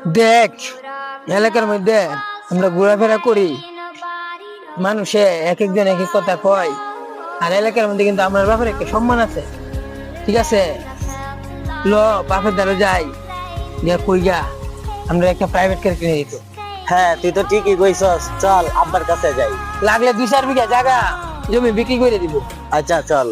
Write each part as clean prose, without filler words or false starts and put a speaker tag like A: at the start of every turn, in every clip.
A: দেখ, এলাকার মধ্যে আমরা ঘোরাফেরা করি, মানুষে এক একজন এক এক কথা কয়। আর এলাকার মধ্যে কিন্তু আমার বাপের একটা সম্মান আছে, ঠিক আছে? ল, বাপের দ্বারা যাই, গিয়া কই গা আমরা একটা প্রাইভেট কার কিনে দিত।
B: হ্যাঁ, তুই তো ঠিকই কইছস, চল আব্বার কাছে যাই।
A: লাগলে 2-4 বিঘা জায়গা জমি বিক্রি করে দিব।
B: আচ্ছা চল।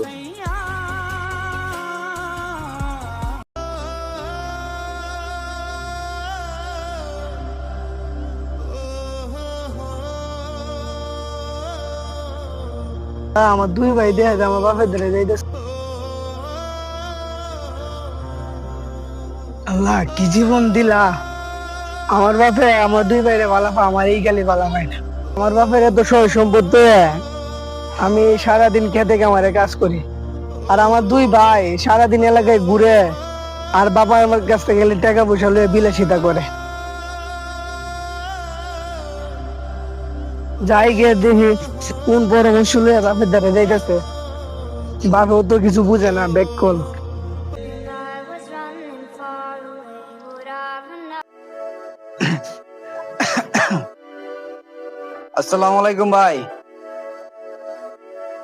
A: আমার দুই ভাই দেখা যায় আমার বাপের দ্বারা যাইতেছে। আল্লাহ, কি জীবন দিলা আমার বাপে। আমার দুই ভাইরে ভালো পা, আমার এই গালি ভালো পায় না। আমার বাপের এত সয় সম্পত্তি, আমি সারাদিন খেতে কামারে কাজ করি, আর আমার দুই ভাই সারাদিন এলাকায় ঘুরে, আর বাবা আমার কাছ থেকে গেলে টাকা পয়সা লয়ে বিলাসিতা করে। যাই গিয়ে দেখি কোন পরামর্শ লয়ে বাপের দ্বারা যাইতেছে। বাপেও তো কিছু বুঝে না, বেকল।
B: আসসালামু আলাইকুম ভাই।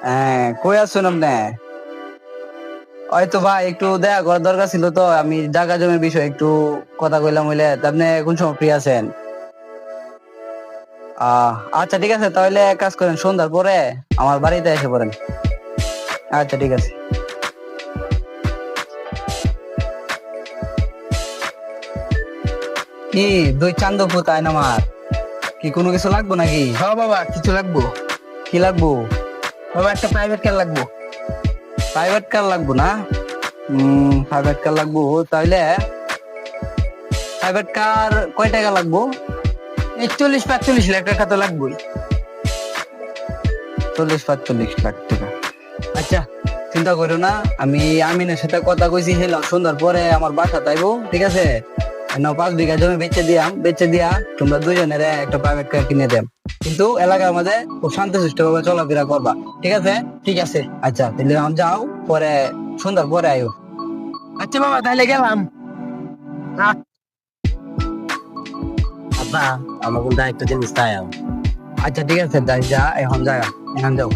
B: হ্যাঁ, কই আছেন আপনি? হয়তো ভাই একটু দেখা করার দরকার ছিল, তো আমি জায়গা জমির বিষয়ে একটু কথা কইলাম হইলে। তা আপনি কোন সময় ফ্রি আছেন? আচ্ছা ঠিক আছে, তাহলে এক কাজ করেন, সন্ধ্যার পরে আমার বাড়িতে এসে পড়েন। আচ্ছা ঠিক আছে। কি দুই চান্দ পুতায় আমার, কি কোনো কিছু লাগবো নাকি?
A: হ্যাঁ বাবা, কিছু লাগবো।
B: কি লাগবো?
A: বাবা, একটা প্রাইভেট কার লাগবো।
B: প্রাইভেট কার লাগবো না? প্রাইভেট কার লাগবো, তাহলে প্রাইভেট কার কয় টাকা লাগবো?
A: এই 40-45 লাখ টাকা তো লাগবোই।
B: 40-45 লাখ টাকা। আচ্ছা, চিন্তা করো না, আমি আমিনের সাথে কথা কইছি, হেলাম সন্ধ্যার পরে আমার বাসা তাইবো, ঠিক আছে? 5 বিঘা জমি বেচে দিয়া তোমরা দুজনের একটা প্রাইভেট কার কিনে দেব, কিন্তু এলাকার মধ্যে খুব শান্তশিষ্ট ভাবে চলাফেরা করবা, ঠিক আছে?
A: ঠিক আছে।
B: আচ্ছা তাহলে এখন যাও, পরে সন্ধ্যার পরে আয়ো।
A: আচ্ছা বাবা, তাহলে গেলাম।
B: আব্বা, আমার কিন্তু একটা জিনিস চাই। আচ্ছা ঠিক আছে, তাই যা, এখন যাও।